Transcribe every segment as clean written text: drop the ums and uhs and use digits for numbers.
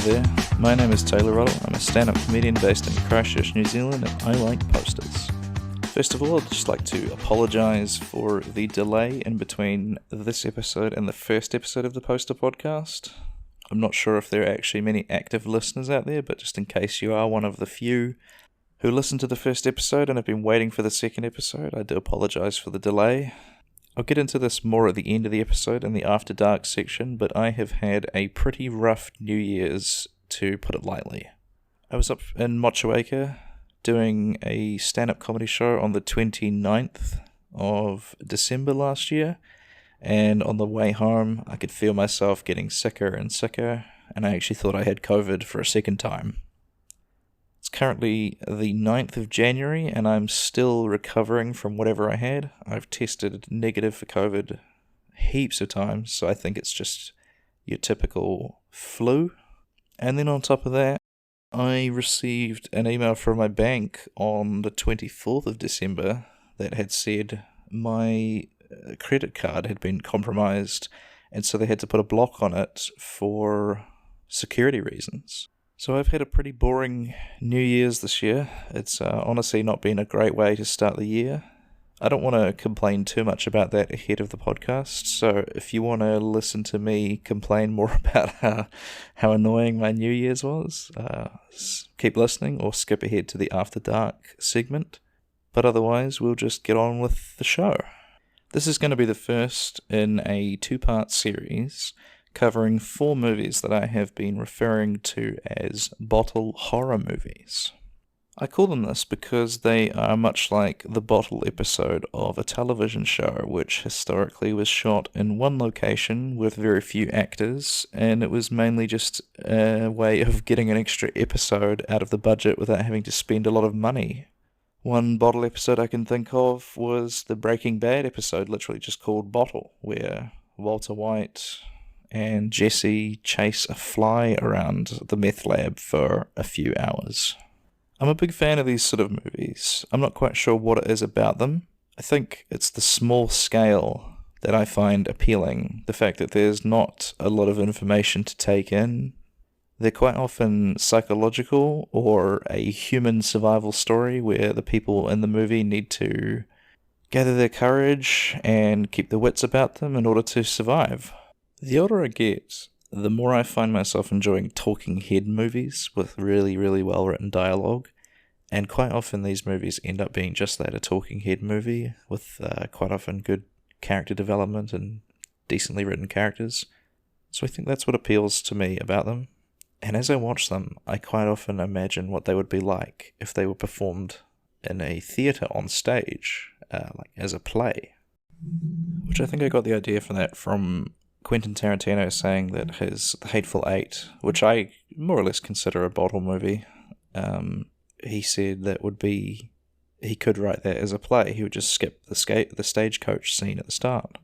there, my name is Taylor Ruddle. I'm a stand-up comedian based in Christchurch, New Zealand, and I like posters. First of all, I'd just like to apologise for the delay in between this episode and the first episode of the Poster Podcast. I'm not sure if there are actually many active listeners out there, but just in case you are one of the few who listened to the first episode and have been waiting for the second episode, I do apologise for the delay. I'll get into this more at the end of the episode in the After Dark section, but I have had a pretty rough New Year's, to put it lightly. I was up in Motueka doing a stand-up comedy show on the 29th of December last year, and on the way home I could feel myself getting sicker and sicker, and I actually thought I had COVID for a second time. It's currently the 9th of January, and I'm still recovering from whatever I had. I've tested negative for COVID heaps of times, so I think it's just your typical flu. And then on top of that, I received an email from my bank on the 24th of December that had said my credit card had been compromised, and so they had to put a block on it for security reasons. So I've had a pretty boring New Year's this year. It's honestly not been a great way to start the year. I don't want to complain too much about that ahead of the podcast, so if you want to listen to me complain more about how annoying my New Year's was, keep listening or skip ahead to the After Dark segment. But otherwise, we'll just get on with the show. This is going to be the first in a two-part series covering 4 movies that I have been referring to as bottle horror movies. I call them this because they are much like the bottle episode of a television show which historically was shot in one location with very few actors, and it was mainly just a way of getting an extra episode out of the budget without having to spend a lot of money. One bottle episode I can think of was the Breaking Bad episode, literally just called Bottle, where Walter White and Jesse chase a fly around the meth lab for a few hours. I'm a big fan of these sort of movies. I'm not quite sure what it is about them. I think it's the small scale that I find appealing. The fact that there's not a lot of information to take in. They're quite often psychological or a human survival story where the people in the movie need to gather their courage and keep their wits about them in order to survive. The older I get, the more I find myself enjoying talking head movies with really, really well written dialogue, and quite often these movies end up being just that, a talking head movie with quite often good character development and decently written characters. So I think that's what appeals to me about them. And as I watch them, I quite often imagine what they would be like if they were performed in a theatre on stage, like as a play. Which I think I got the idea for that from Quentin Tarantino saying that his The Hateful Eight, which I more or less consider a bottle movie, he said that he could write that as a play. He would just skip the stagecoach scene at the start.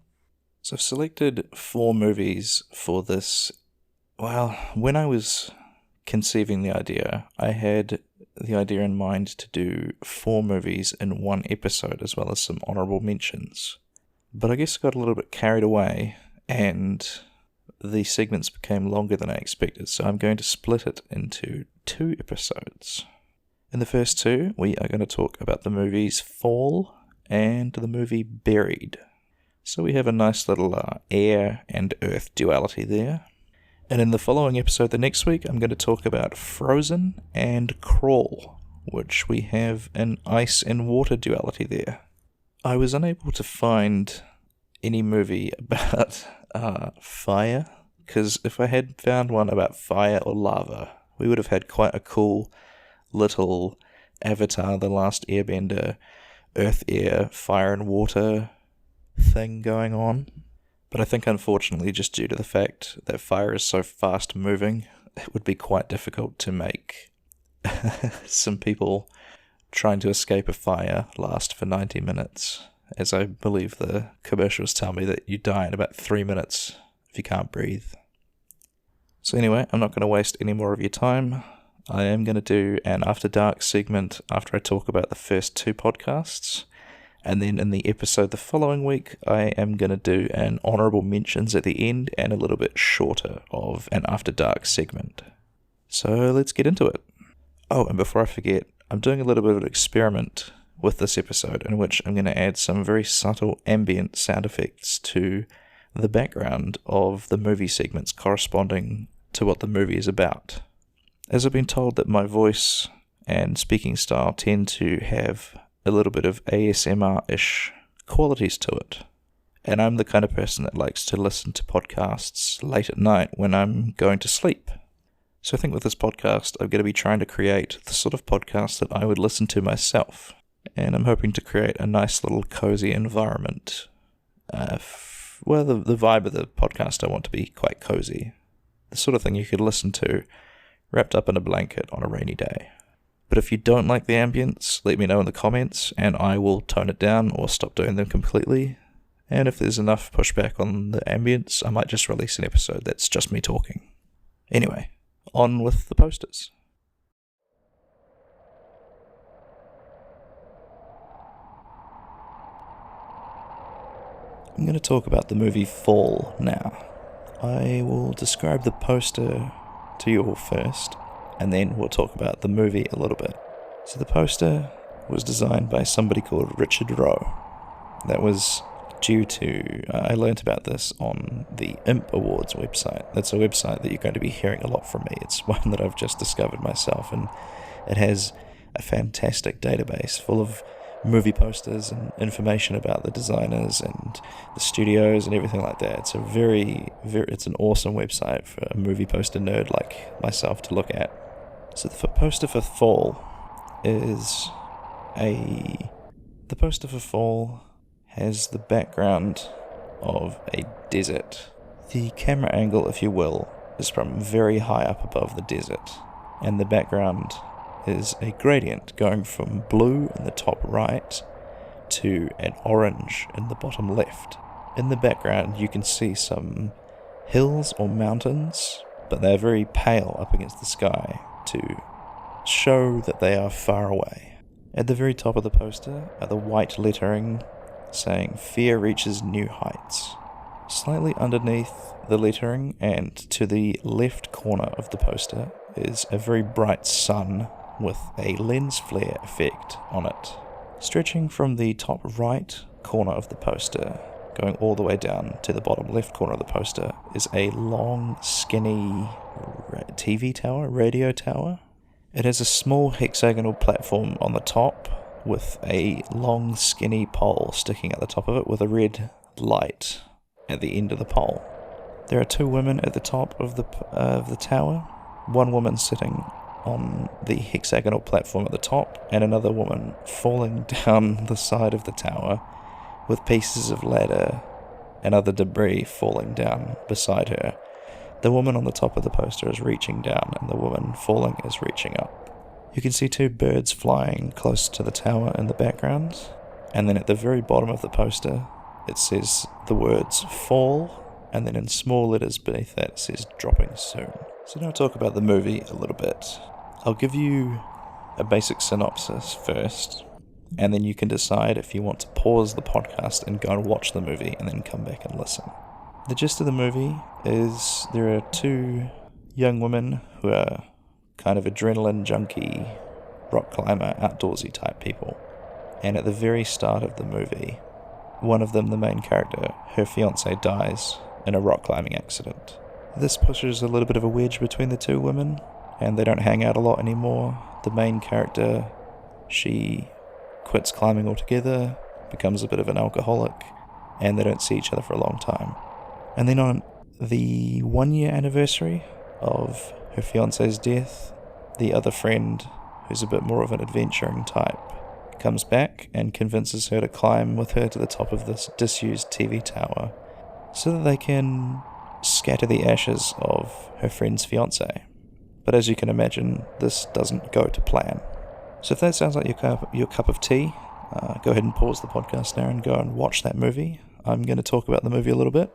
So I've selected 4 movies for this. Well, when I was conceiving the idea, I had the idea in mind to do 4 movies in one episode, as well as some honourable mentions. But I guess I got a little bit carried away, and the segments became longer than I expected, so I'm going to split it into 2 episodes. In the first 2, we are going to talk about the movies Fall and the movie Buried. So we have a nice little air and earth duality there. And in the following episode, the next week, I'm going to talk about Frozen and Crawl, which we have an ice and water duality there. I was unable to find any movie about fire, because if I had found one about fire or lava, we would have had quite a cool little Avatar, The Last Airbender, earth, air, fire and water thing going on. But I think unfortunately, just due to the fact that fire is so fast moving, it would be quite difficult to make some people trying to escape a fire last for 90 minutes. As I believe the commercials tell me that you die in about 3 minutes if you can't breathe. So anyway, I'm not going to waste any more of your time. I am going to do an After Dark segment after I talk about the first 2 podcasts. And then in the episode the following week, I am going to do an honourable mentions at the end and a little bit shorter of an After Dark segment. So let's get into it. Oh, and before I forget, I'm doing a little bit of an experiment with this episode in which I'm going to add some very subtle ambient sound effects to the background of the movie segments corresponding to what the movie is about. As I've been told that my voice and speaking style tend to have a little bit of ASMR-ish qualities to it. And I'm the kind of person that likes to listen to podcasts late at night when I'm going to sleep. So I think with this podcast, I'm going to be trying to create the sort of podcast that I would listen to myself. And I'm hoping to create a nice little cozy environment. The vibe of the podcast I want to be quite cozy. The sort of thing you could listen to wrapped up in a blanket on a rainy day. But if you don't like the ambience, let me know in the comments, and I will tone it down or stop doing them completely. And if there's enough pushback on the ambience, I might just release an episode that's just me talking. Anyway, on with the posters. I'm going to talk about the movie Fall now. I will describe the poster to you all first, and then we'll talk about the movie a little bit. So the poster was designed by somebody called Richard Rowe. That was due to, I learnt about this on the Imp Awards website. That's a website that you're going to be hearing a lot from me. It's one that I've just discovered myself, and it has a fantastic database full of movie posters and information about the designers and the studios and everything like that. It's it's an awesome website for a movie poster nerd like myself to look at. So the poster for Fall has the background of a desert. The camera angle, if you will, is from very high up above the desert, and the background is a gradient going from blue in the top right to an orange in the bottom left. In the background you can see some hills or mountains, but they're very pale up against the sky to show that they are far away. At the very top of the poster are the white lettering saying "Fear reaches new heights." Slightly underneath the lettering and to the left corner of the poster is a very bright sun with a lens flare effect on it. Stretching from the top right corner of the poster, going all the way down to the bottom left corner of the poster, is a long, skinny TV tower, radio tower. It has a small hexagonal platform on the top with a long, skinny pole sticking at the top of it with a red light at the end of the pole. There are two women at the top of the tower. One woman sitting on the hexagonal platform at the top, and another woman falling down the side of the tower with pieces of ladder and other debris falling down beside her. The woman on the top of the poster is reaching down, and the woman falling is reaching up. You can see two birds flying close to the tower in the background, and then at the very bottom of the poster it says the words "Fall," and then in small letters beneath that it says "Dropping soon." So now I'll talk about the movie a little bit. I'll give you a basic synopsis first, and then you can decide if you want to pause the podcast and go and watch the movie and then come back and listen. The gist of the movie is there are two young women who are kind of adrenaline junkie, rock climber, outdoorsy type people. And at the very start of the movie, one of them, the main character, her fiancé dies in a rock climbing accident. This pushes a little bit of a wedge between the two women, and they don't hang out a lot anymore. The main character, she quits climbing altogether, becomes a bit of an alcoholic, and they don't see each other for a long time. And then on the 1-year anniversary of her fiancé's death, the other friend, who's a bit more of an adventuring type, comes back and convinces her to climb with her to the top of this disused TV tower so that they can scatter the ashes of her friend's fiancé. But as you can imagine, this doesn't go to plan. So if that sounds like your cup of tea, go ahead and pause the podcast now and go and watch that movie. I'm going to talk about the movie a little bit.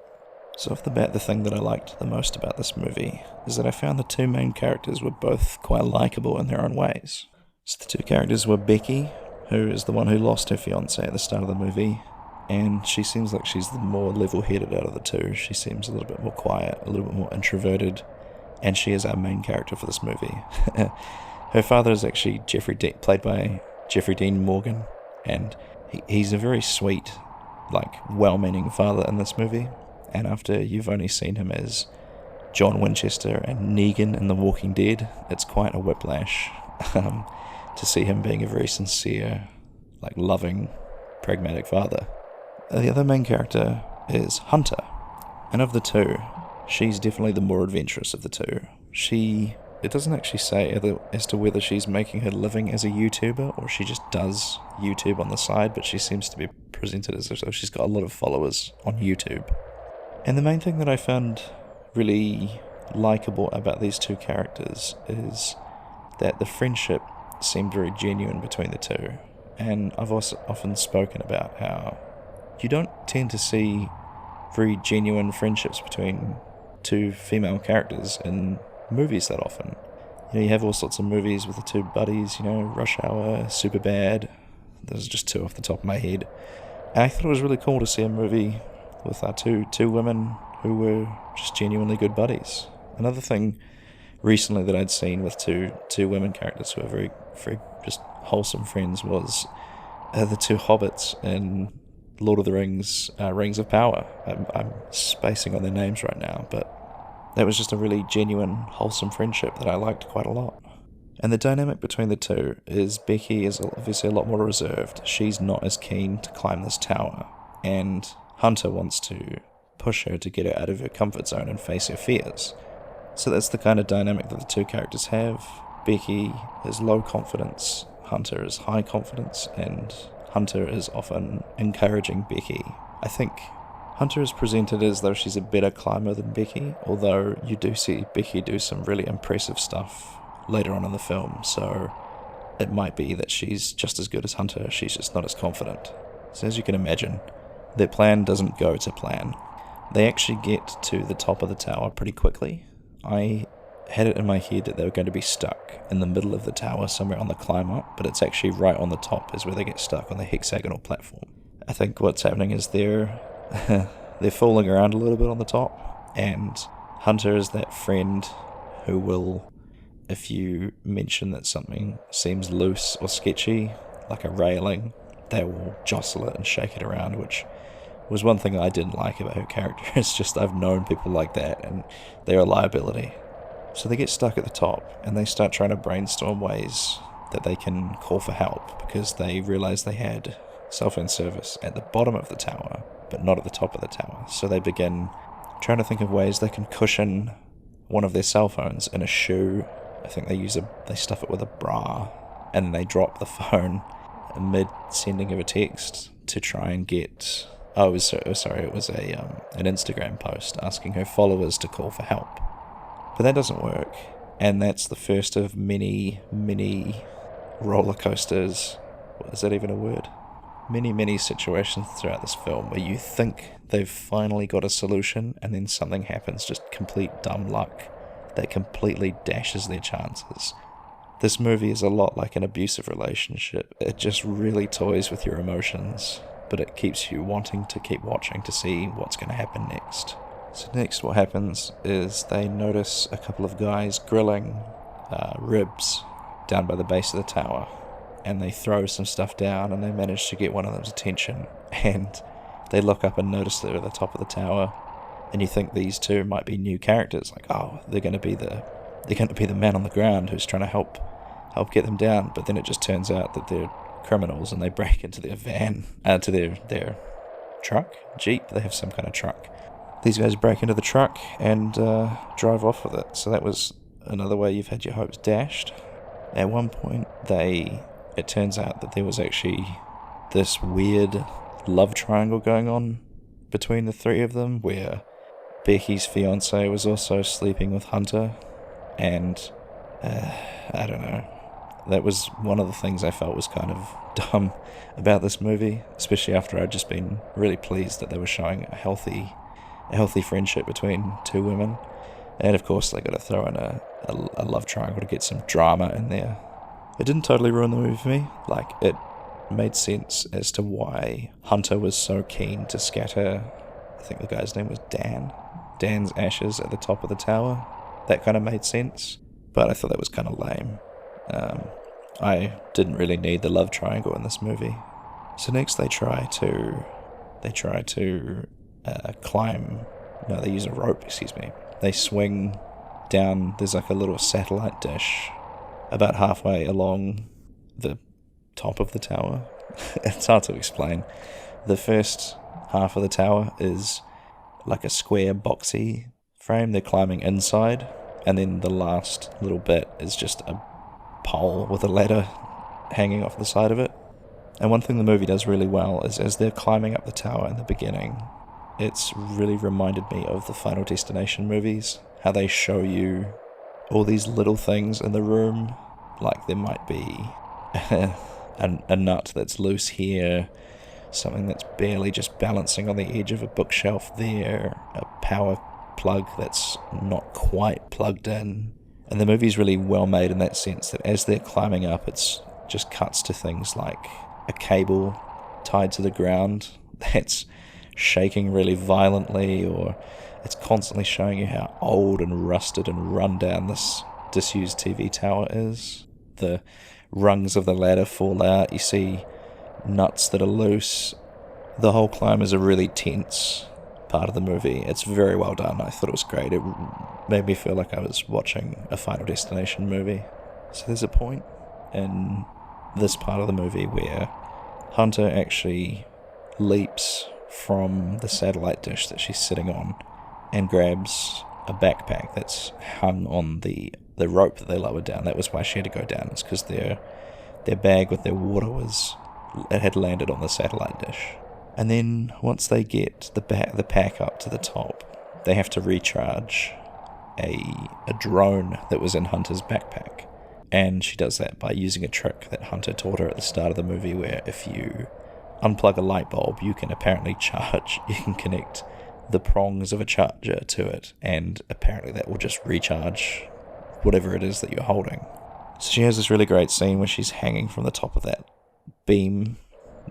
So off the bat, the thing that I liked the most about this movie is that I found the two main characters were both quite likeable in their own ways. So the two characters were Becky, who is the one who lost her fiancé at the start of the movie, and she seems like she's the more level-headed out of the two. She seems a little bit more quiet, a little bit more introverted, and she is our main character for this movie. Her father is actually played by Jeffrey Dean Morgan, and he's a very sweet, like, well-meaning father in this movie. And after you've only seen him as John Winchester and Negan in The Walking Dead, it's quite a whiplash to see him being a very sincere, like, loving, pragmatic father. The other main character is Hunter, and of the two, she's definitely the more adventurous of the two. It doesn't actually say as to whether she's making her living as a YouTuber or she just does YouTube on the side, but she seems to be presented as though she's got a lot of followers on YouTube. And the main thing that I found really likeable about these two characters is that the friendship seemed very genuine between the two. And I've also often spoken about how you don't tend to see very genuine friendships between two female characters in movies that often. You have all sorts of movies with the two buddies, Rush Hour, Superbad. There's just two off the top of my head. And I thought it was really cool to see a movie with two women who were just genuinely good buddies. Another thing recently that I'd seen with two women characters who are very, very just wholesome friends was the two hobbits in Lord of the Rings, Rings of Power. I'm spacing on their names right now, but that was just a really genuine, wholesome friendship that I liked quite a lot. And the dynamic between the two is Becky is obviously a lot more reserved. She's not as keen to climb this tower, and Hunter wants to push her to get her out of her comfort zone and face her fears. So that's the kind of dynamic that the two characters have. Becky is low confidence, Hunter is high confidence, and Hunter is often encouraging Becky. I think Hunter is presented as though she's a better climber than Becky, although you do see Becky do some really impressive stuff later on in the film, so it might be that she's just as good as Hunter, she's just not as confident. So as you can imagine, their plan doesn't go to plan. They actually get to the top of the tower pretty quickly. I had it in my head that they were going to be stuck in the middle of the tower somewhere on the climb up, but it's actually right on the top is where they get stuck on the hexagonal platform. I think what's happening is they're falling around a little bit on the top, and Hunter is that friend who will, if you mention that something seems loose or sketchy, like a railing, they will jostle it and shake it around, which was one thing I didn't like about her character. It's just I've known people like that, and they're a liability. So they get stuck at the top, and they start trying to brainstorm ways that they can call for help, because they realize they had cell phone service at the bottom of the tower, but not at the top of the tower. So they begin trying to think of ways they can cushion one of their cell phones in a shoe. I think they stuff it with a bra, and then they drop the phone mid sending of a text to try and get. It was an Instagram post asking her followers to call for help, but that doesn't work, and that's the first of many roller coasters. Is that even a word? Many situations throughout this film where you think they've finally got a solution, and then something happens, just complete dumb luck, that completely dashes their chances. This movie is a lot like an abusive relationship. It just really toys with your emotions, but it keeps you wanting to keep watching to see what's going to happen next. So next what happens is they notice a couple of guys grilling ribs down by the base of the tower, and they throw some stuff down, and they manage to get one of them's attention, and they look up and notice they're at the top of the tower, and you think these two might be new characters, like, oh, they're going to be the man on the ground who's trying to help get them down, but then it just turns out that they're criminals, and they break into their van, to their truck, Jeep. They have some kind of truck. These guys break into the truck and drive off with it. So that was another way you've had your hopes dashed. At one point, it turns out that there was actually this weird love triangle going on between the three of them, where Becky's fiance was also sleeping with Hunter, and I don't know. That was one of the things I felt was kind of dumb about this movie, especially after I'd just been really pleased that they were showing a healthy friendship between two women. And of course they got to throw in a love triangle to get some drama in there. It didn't totally ruin the movie for me. Like, it made sense as to why Hunter was so keen to scatter, I think the guy's name was Dan's ashes at the top of the tower. that kind of made sense, but I thought that was kind of lame. I didn't really need the love triangle in this movie. So next they try to climb. No, they use a rope. Excuse me. They swing down. There's like a little satellite dish about halfway along the top of the tower. It's hard to explain. The first half of the tower is like a square boxy frame. They're climbing inside, and then the last little bit is just a pole with a ladder hanging off the side of it. And one thing the movie does really well is as they're climbing up the tower in the beginning, it's really reminded me of the Final Destination movies, how they show you all these little things in the room, like there might be a nut that's loose here, something that's barely just balancing on the edge of a bookshelf there, a power plug that's not quite plugged in. And the movie's really well made in that sense that as they're climbing up, it's just cuts to things like a cable tied to the ground that's shaking really violently, or it's constantly showing you how old and rusted and run down this disused TV tower is. The rungs of the ladder fall out, you see nuts that are loose. The whole climb is a really tense part of the movie. It's very well done. I thought it was great. It made me feel like I was watching a Final Destination movie. So there's a point in this part of the movie where Hunter actually leaps from the satellite dish that she's sitting on and grabs a backpack that's hung on the rope that they lowered down. That was why she had to go down. It's because their bag with their water had landed on the satellite dish. And then once they get the pack up to the top, they have to recharge a drone that was in Hunter's backpack. And she does that by using a trick that Hunter taught her at the start of the movie, where if you unplug a light bulb, you can apparently you can connect the prongs of a charger to it, and apparently that will just recharge whatever it is that you're holding. So she has this really great scene where she's hanging from the top of that beam,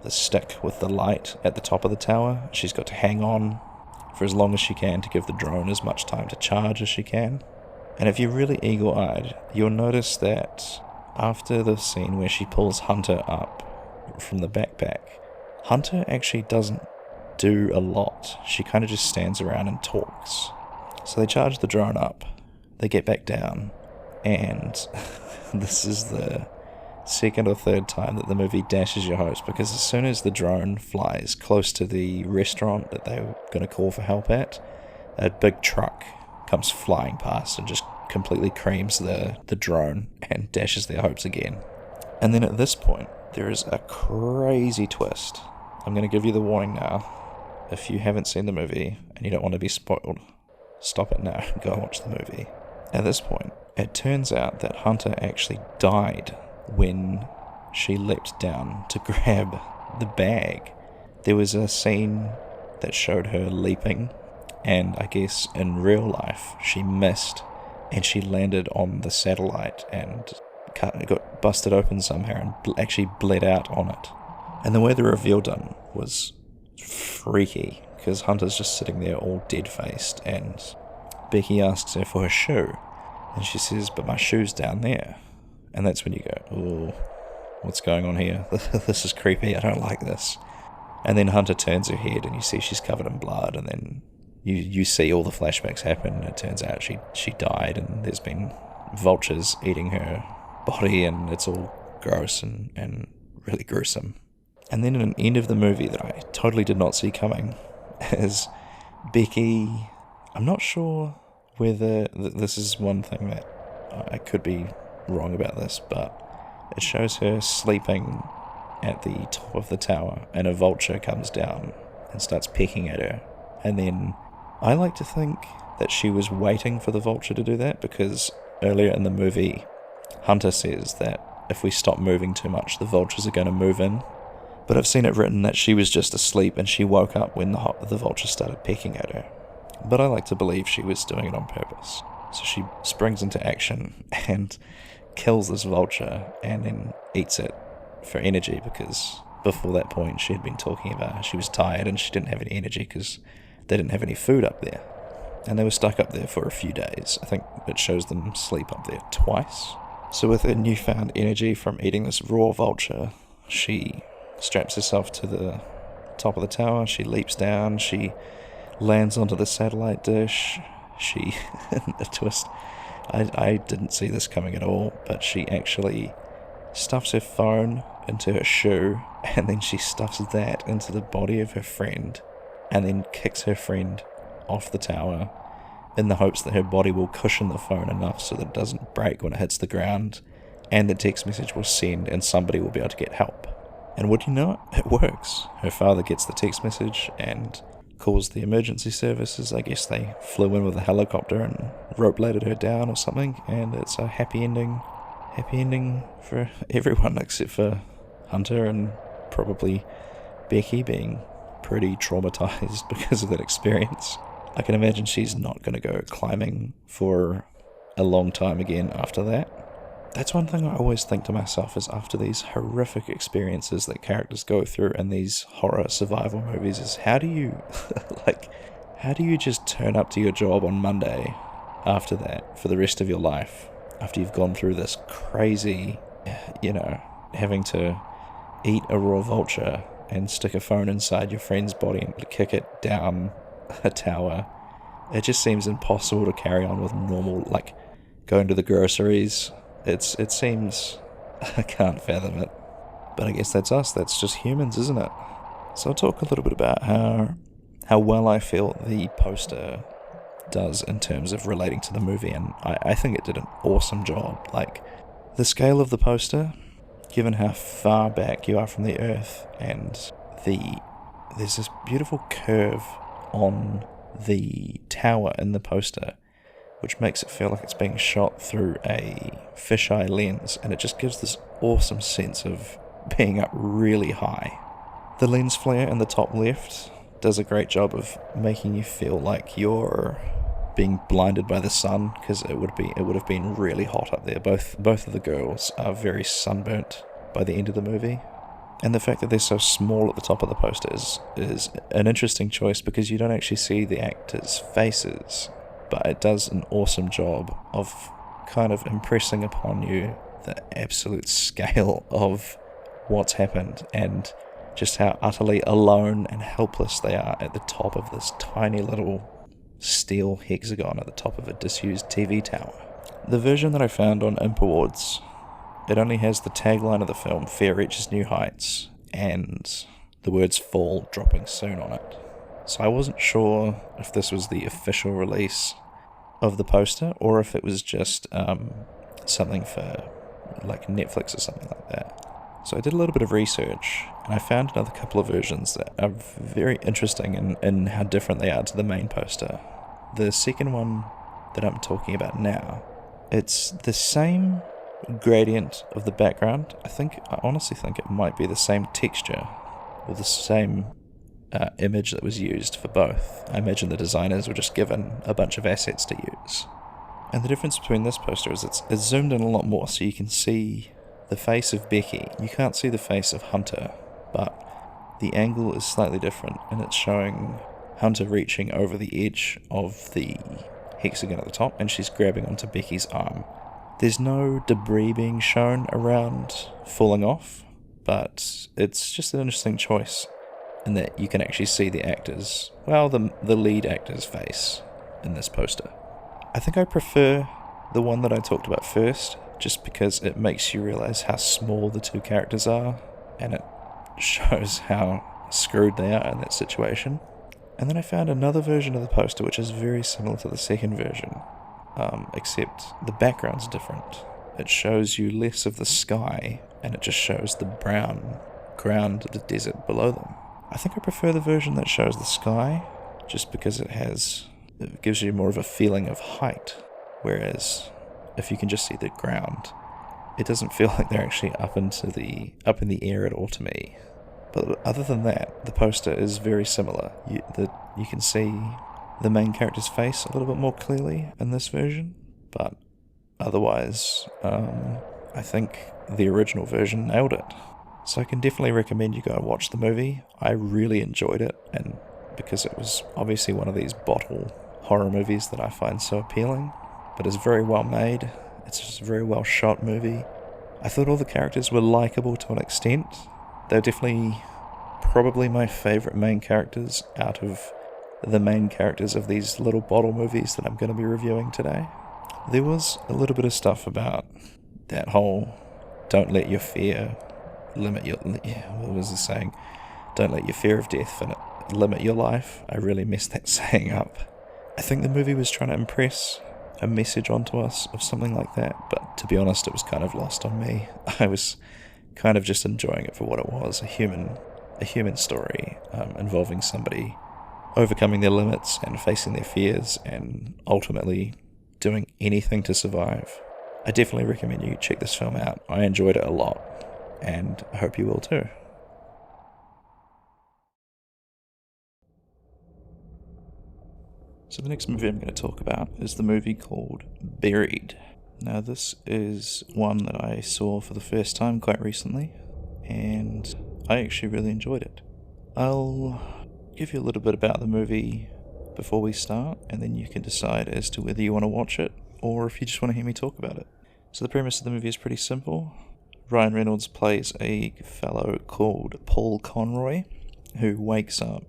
the stick with the light at the top of the tower. She's got to hang on for as long as she can to give the drone as much time to charge as she can. And if you're really eagle-eyed, you'll notice that after the scene where she pulls Hunter up from the backpack, Hunter actually doesn't do a lot. She kind of just stands around and talks. So they charge the drone up, they get back down, and this is the second or third time that the movie dashes your hopes, because as soon as the drone flies close to the restaurant that they were going to call for help at, a big truck comes flying past and just completely creams the drone and dashes their hopes again. And then at this point, there is a crazy twist. I'm going to give you the warning now. If you haven't seen the movie and you don't want to be spoiled, stop it now and go watch the movie. At this point, it turns out that Hunter actually died when she leapt down to grab the bag. There was a scene that showed her leaping, and I guess in real life she missed and she landed on the satellite and got busted open somehow and actually bled out on it. And the way the reveal done was freaky, because Hunter's just sitting there all dead-faced, and Becky asks her for her shoe, and she says, "But my shoe's down there." And that's when you go, "Ooh, what's going on here? This is creepy, I don't like this." And then Hunter turns her head and you see she's covered in blood, and then you see all the flashbacks happen, and it turns out she died, and there's been vultures eating her body, and it's all gross and really gruesome. And then at an end of the movie that I totally did not see coming is Becky. I'm not sure whether this is one thing that I could be wrong about this, but it shows her sleeping at the top of the tower, and a vulture comes down and starts pecking at her. And then I like to think that she was waiting for the vulture to do that, because earlier in the movie, Hunter says that if we stop moving too much, the vultures are going to move in. But I've seen it written that she was just asleep and she woke up when the vulture started pecking at her. But I like to believe she was doing it on purpose. So she springs into action and kills this vulture and then eats it for energy, because before that point she had been talking about how she was tired and she didn't have any energy because they didn't have any food up there. and they were stuck up there for a few days. I think it shows them sleep up there twice. So with her newfound energy from eating this raw vulture, she straps herself to the top of the tower, she leaps down, she lands onto the satellite dish, she, in a twist, I didn't see this coming at all, but she actually stuffs her phone into her shoe, and then she stuffs that into the body of her friend, and then kicks her friend off the tower in the hopes that her body will cushion the phone enough so that it doesn't break when it hits the ground, and the text message will send and somebody will be able to get help. And would you know it works. Her father gets the text message and calls the emergency services. I guess they flew in with a helicopter and rope-bladed her down or something, and it's a happy ending for everyone except for Hunter and probably Becky being pretty traumatized because of that experience. I can imagine she's not going to go climbing for a long time again after that. That's one thing I always think to myself is after these horrific experiences that characters go through in these horror survival movies is how do you just turn up to your job on Monday after that for the rest of your life, after you've gone through this crazy, having to eat a raw vulture and stick a phone inside your friend's body and kick it down a tower. It just seems impossible to carry on with normal, like going to the groceries. It seems, I can't fathom it. But I guess that's us, that's just humans, isn't it? So I'll talk a little bit about how well I feel the poster does in terms of relating to the movie, and I think it did an awesome job. Like, the scale of the poster, given how far back you are from the Earth, and there's this beautiful curve on the tower in the poster, which makes it feel like it's being shot through a fisheye lens, and it just gives this awesome sense of being up really high. The lens flare in the top left does a great job of making you feel like you're being blinded by the sun, because it would have been really hot up there. Both of the girls are very sunburnt by the end of the movie. And the fact that they're so small at the top of the poster is an interesting choice, because you don't actually see the actors' faces, but it does an awesome job of kind of impressing upon you the absolute scale of what's happened and just how utterly alone and helpless they are at the top of this tiny little steel hexagon at the top of a disused TV tower. The version that I found on Imp Awards, it only has the tagline of the film, "Fear reaches new heights," and the words "fall dropping soon" on it. So I wasn't sure if this was the official release of the poster or if it was just something for like Netflix or something like that. So I did a little bit of research, and I found another couple of versions that are very interesting in how different they are to the main poster. The second one that I'm talking about now, it's the same gradient of the background. I honestly think it might be the same texture or the same image that was used for both. I imagine the designers were just given a bunch of assets to use. And the difference between this poster is it's zoomed in a lot more, so you can see the face of Becky. You can't see the face of Hunter, but the angle is slightly different, and it's showing Hunter reaching over the edge of the hexagon at the top, and she's grabbing onto Becky's arm. There's no debris being shown around falling off, but it's just an interesting choice in that you can actually see the actors, the lead actor's face in this poster. I think I prefer the one that I talked about first, just because it makes you realize how small the two characters are, and it shows how screwed they are in that situation. And then I found another version of the poster which is very similar to the second version, except the background's different. It shows you less of the sky, and it just shows the brown ground of the desert below them. I think I prefer the version that shows the sky, just because it gives you more of a feeling of height, whereas if you can just see the ground, it doesn't feel like they're actually up in the air at all to me. But other than that, the poster is very similar. You can see the main character's face a little bit more clearly in this version, but otherwise, I think the original version nailed it. So I can definitely recommend you go and watch the movie. I really enjoyed it, and because it was obviously one of these bottle horror movies that I find so appealing, but it's very well made. It's just a very well shot movie. I thought all the characters were likeable to an extent. They're definitely probably my favourite main characters out of the main characters of these little bottle movies that I'm going to be reviewing today. There was a little bit of stuff about that whole don't let your fear limit your... what was the saying? Don't let your fear of death limit your life. I really messed that saying up. I think the movie was trying to impress a message onto us of something like that, but to be honest, it was kind of lost on me. I was kind of just enjoying it for what it was, a human story involving somebody overcoming their limits and facing their fears and ultimately doing anything to survive. I definitely recommend you check this film out. I enjoyed it a lot, and I hope you will too. So the next movie I'm going to talk about is the movie called Buried. Now this is one that I saw for the first time quite recently, and I actually really enjoyed it. I'll give you a little bit about the movie before we start, and then you can decide as to whether you want to watch it or if you just want to hear me talk about it. So the premise of the movie is pretty simple. Ryan Reynolds plays a fellow called Paul Conroy who wakes up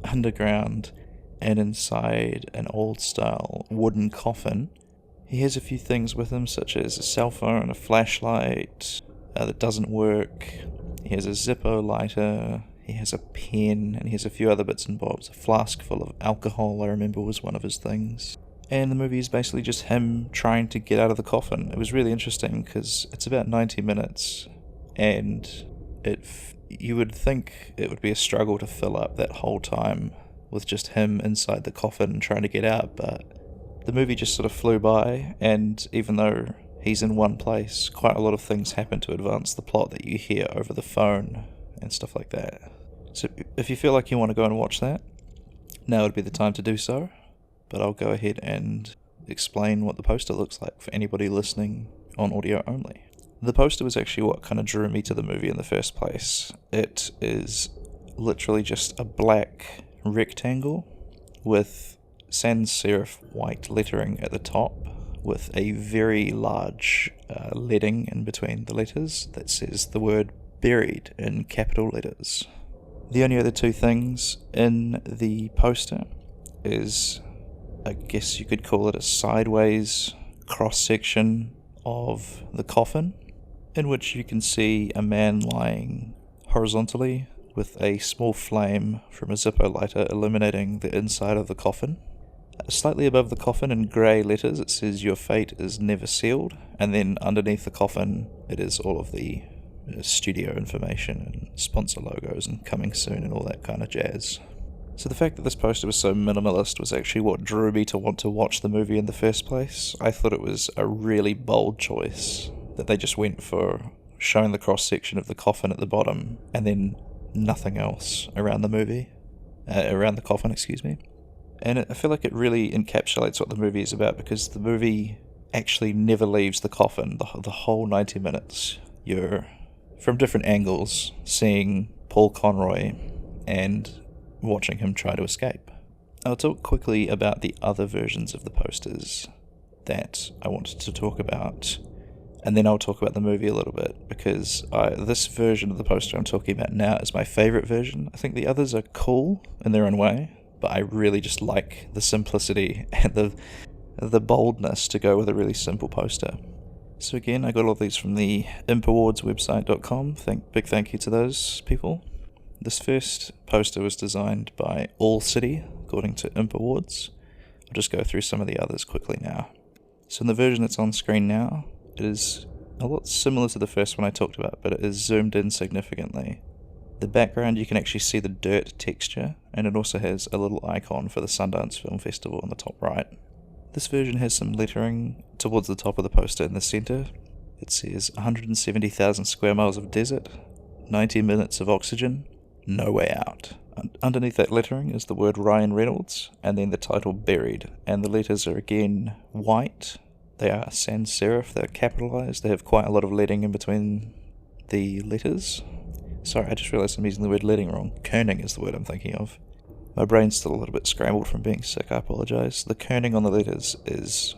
underground and inside an old-style wooden coffin. He has a few things with him, such as a cell phone, a flashlight that doesn't work. He has a Zippo lighter, he has a pen, and he has a few other bits and bobs. A flask full of alcohol, I remember, was one of his things. And the movie is basically just him trying to get out of the coffin. It was really interesting because it's about 90 minutes, and you would think it would be a struggle to fill up that whole time with just him inside the coffin and trying to get out, but the movie just sort of flew by, and even though he's in one place, quite a lot of things happen to advance the plot that you hear over the phone and stuff like that. So if you feel like you want to go and watch that, now would be the time to do so, but I'll go ahead and explain what the poster looks like for anybody listening on audio only. The poster was actually what kind of drew me to the movie in the first place. It is literally just a black rectangle with sans serif white lettering at the top with a very large leading in between the letters that says the word buried in capital letters. The only other two things in the poster is, I guess you could call it a sideways cross-section of the coffin, in which you can see a man lying horizontally with a small flame from a Zippo lighter illuminating the inside of the coffin. Slightly above the coffin in grey letters it says your fate is never sealed, and then underneath the coffin it is all of the studio information and sponsor logos and coming soon and all that kind of jazz. So the fact that this poster was so minimalist was actually what drew me to want to watch the movie in the first place. I thought it was a really bold choice that they just went for showing the cross-section of the coffin at the bottom and then nothing else around the coffin, excuse me. And I feel like it really encapsulates what the movie is about, because the movie actually never leaves the coffin. The whole 90 minutes, you're, from different angles, seeing Paul Conroy and watching him try to escape. I'll talk quickly about the other versions of the posters that I wanted to talk about, and then I'll talk about the movie a little bit, because this version of the poster I'm talking about now is my favourite version. I think the others are cool in their own way, but I really just like the simplicity and the boldness to go with a really simple poster. So again, I got all of these from the impawardswebsite.com. Big thank you to those people. This first poster was designed by All City, according to Imp Awards. I'll just go through some of the others quickly now. So in the version that's on screen now, it is a lot similar to the first one I talked about, but it is zoomed in significantly. The background, you can actually see the dirt texture, and it also has a little icon for the Sundance Film Festival on the top right. This version has some lettering towards the top of the poster in the centre. It says 170,000 square miles of desert, 90 minutes of oxygen, no way out. Underneath that lettering is the word Ryan Reynolds, and then the title Buried, and the letters are again white. They are sans serif, they're capitalised, they have quite a lot of leading in between the letters. Sorry, I just realised I'm using the word leading wrong. Kerning is the word I'm thinking of. My brain's still a little bit scrambled from being sick, I apologise. The kerning on the letters is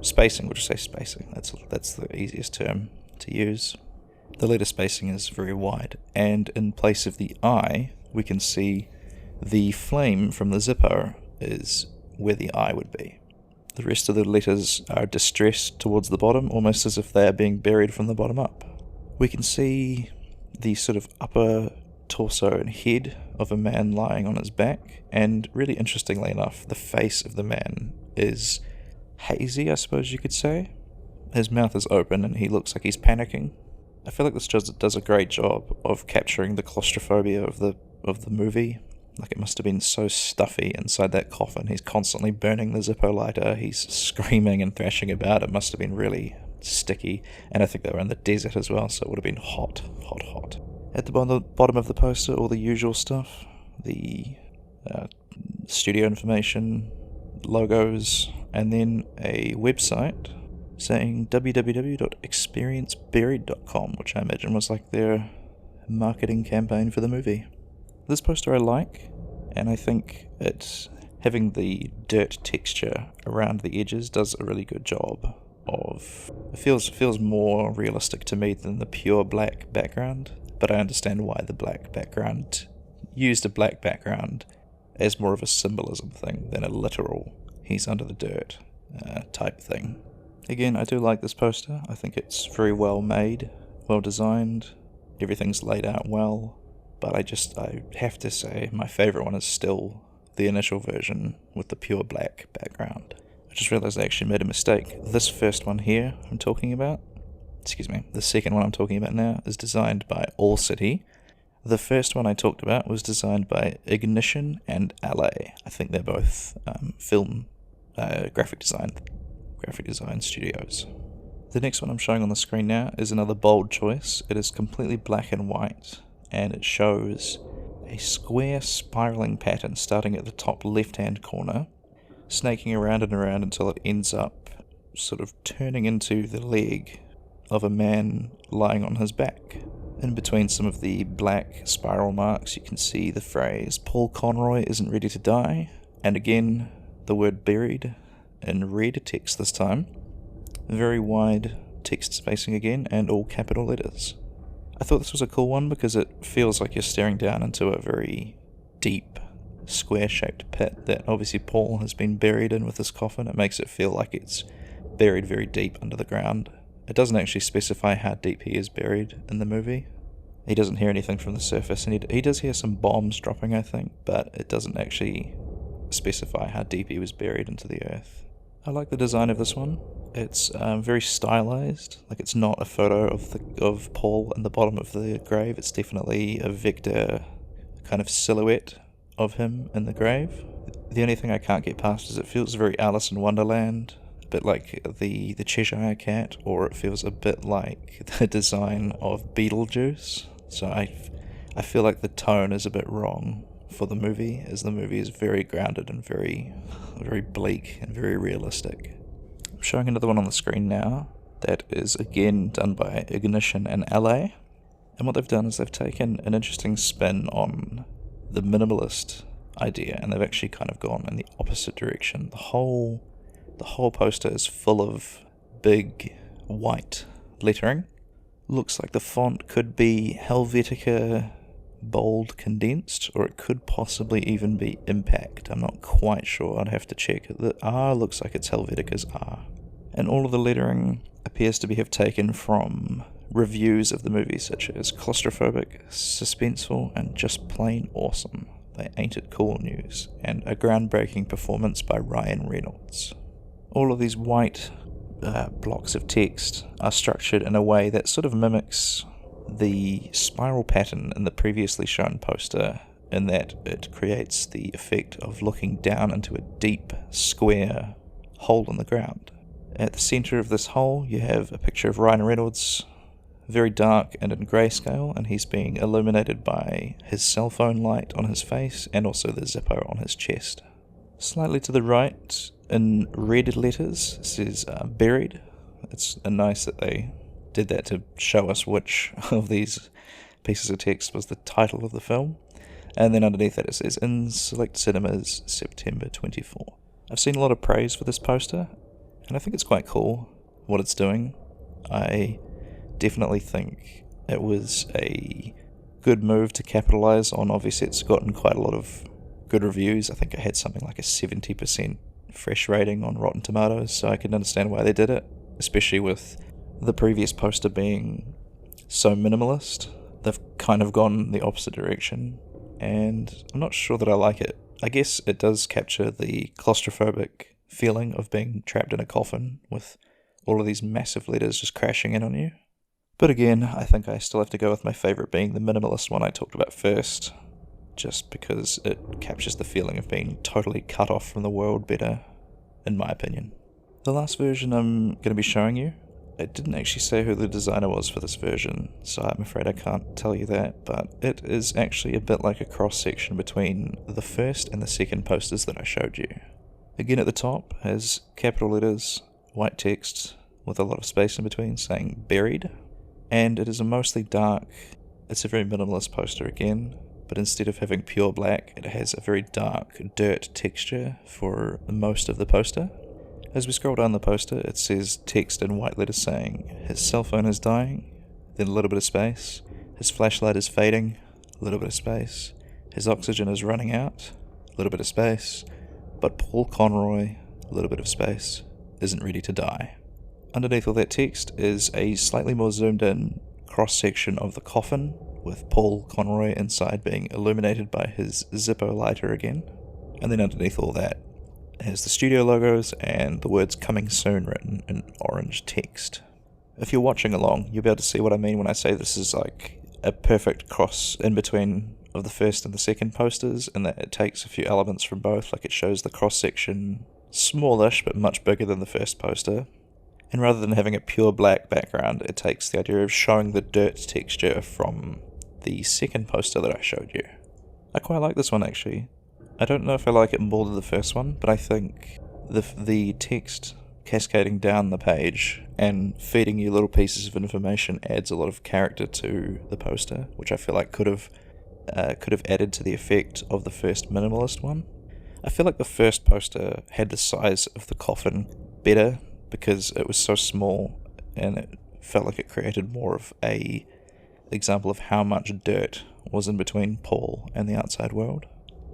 spacing. We'll just say spacing. That's the easiest term to use. The letter spacing is very wide, and in place of the I, we can see the flame from the zipper is where the I would be. The rest of the letters are distressed towards the bottom, almost as if they are being buried from the bottom up. We can see the sort of upper torso and head of a man lying on his back, and really interestingly enough, the face of the man is hazy, I suppose you could say. His mouth is open and he looks like he's panicking. I feel like this does a great job of capturing the claustrophobia of the movie. Like, it must have been so stuffy inside that coffin. He's constantly burning the Zippo lighter, he's screaming and thrashing about. It must have been really sticky, and I think they were in the desert as well, so it would have been hot. At the bottom of the poster, all the usual stuff, the studio information, logos, and then a website saying www.experienceburied.com, which I imagine was like their marketing campaign for the movie. This poster I like, and I think it's having the dirt texture around the edges does a really good job of... It feels more realistic to me than the pure black background, but I understand why the black background used a black background as more of a symbolism thing than a literal he's under the dirt type thing. Again, I do like this poster. I think it's very well made, well designed, everything's laid out well, but I have to say my favourite one is still the initial version with the pure black background. I just realised I actually made a mistake. This first one here I'm talking about, the second one I'm talking about now is designed by All City. The first one I talked about was designed by Ignition and LA. I think they're both graphic design studios. The next one I'm showing on the screen now is another bold choice. It is completely black and white, and it shows a square spiraling pattern starting at the top left-hand corner, snaking around and around until it ends up sort of turning into the leg of a man lying on his back. In between some of the black spiral marks, you can see the phrase, "Paul Conroy isn't ready to die," and again, the word buried, in red text this time. Very wide text spacing again, and all capital letters. I thought this was a cool one because it feels like you're staring down into a very deep, square-shaped pit that obviously Paul has been buried in with his coffin. It makes it feel like it's buried very deep under the ground. It doesn't actually specify how deep he is buried in the movie. He doesn't hear anything from the surface, and he does hear some bombs dropping, I think, but it doesn't actually specify how deep he was buried into the earth. I like the design of this one. It's very stylized. Like, it's not a photo of Paul in the bottom of the grave. It's definitely a vector kind of silhouette of him in the grave. The only thing I can't get past is it feels very Alice in Wonderland, a bit like the Cheshire Cat, or it feels a bit like the design of Beetlejuice. So I feel like the tone is a bit wrong for the movie, as the movie is very grounded and very bleak and very realistic. I'm showing another one on the screen now that is again done by Ignition and LA, and what they've done is they've taken an interesting spin on the minimalist idea, and they've actually kind of gone in the opposite direction. The whole poster is full of big white lettering. Looks like the font could be Helvetica bold condensed, or it could possibly even be Impact. I'm not quite sure, I'd have to check. The R looks like it's Helvetica's R. And all of the lettering appears to have taken from reviews of the movie, such as Claustrophobic, Suspenseful, and Just Plain Awesome by Ain't It Cool News, and a groundbreaking performance by Ryan Reynolds. All of these white blocks of text are structured in a way that sort of mimics the spiral pattern in the previously shown poster, in that it creates the effect of looking down into a deep, square hole in the ground. At the centre of this hole, you have a picture of Ryan Reynolds, very dark and in grayscale, and he's being illuminated by his cell phone light on his face and also the Zippo on his chest. Slightly to the right, in red letters, says Buried. It's nice that they did that to show us which of these pieces of text was the title of the film. And then underneath that it says, in select cinemas, September 24. I've seen a lot of praise for this poster, and I think it's quite cool what it's doing. I definitely think it was a good move to capitalise on. Obviously it's gotten quite a lot of good reviews. I think it had something like a 70% fresh rating on Rotten Tomatoes, so I can understand why they did it, especially with the previous poster being so minimalist. They've kind of gone the opposite direction, and I'm not sure that I like it. I guess it does capture the claustrophobic feeling of being trapped in a coffin with all of these massive letters just crashing in on you. But again, I think I still have to go with my favourite being the minimalist one I talked about first, just because it captures the feeling of being totally cut off from the world better, in my opinion. The last version I'm going to be showing you, it didn't actually say who the designer was for this version, so I'm afraid I can't tell you that, but it is actually a bit like a cross-section between the first and the second posters that I showed you. Again, at the top has capital letters, white text with a lot of space in between saying buried, and it is a mostly dark, it's a very minimalist poster again, but instead of having pure black, it has a very dark dirt texture for most of the poster. As we scroll down the poster, it says text in white letters saying, his cell phone is dying, then a little bit of space, his flashlight is fading, a little bit of space, his oxygen is running out, a little bit of space, but Paul Conroy, a little bit of space, isn't ready to die. Underneath all that text is a slightly more zoomed in cross-section of the coffin, with Paul Conroy inside being illuminated by his Zippo lighter again. And then underneath all that has the studio logos and the words coming soon written in orange text. If you're watching along, you'll be able to see what I mean when I say this is like a perfect cross in between of the first and the second posters, and that it takes a few elements from both. Like it shows the cross-section smallish but much bigger than the first poster, and rather than having a pure black background, it takes the idea of showing the dirt texture from the second poster that I showed you. I quite like this one actually. I don't know if I like it more than the first one, but I think the text cascading down the page and feeding you little pieces of information adds a lot of character to the poster, which I feel like could have added to the effect of the first minimalist one. I feel like the first poster had the size of the coffin better because it was so small, and it felt like it created more of a example of how much dirt was in between Paul and the outside world.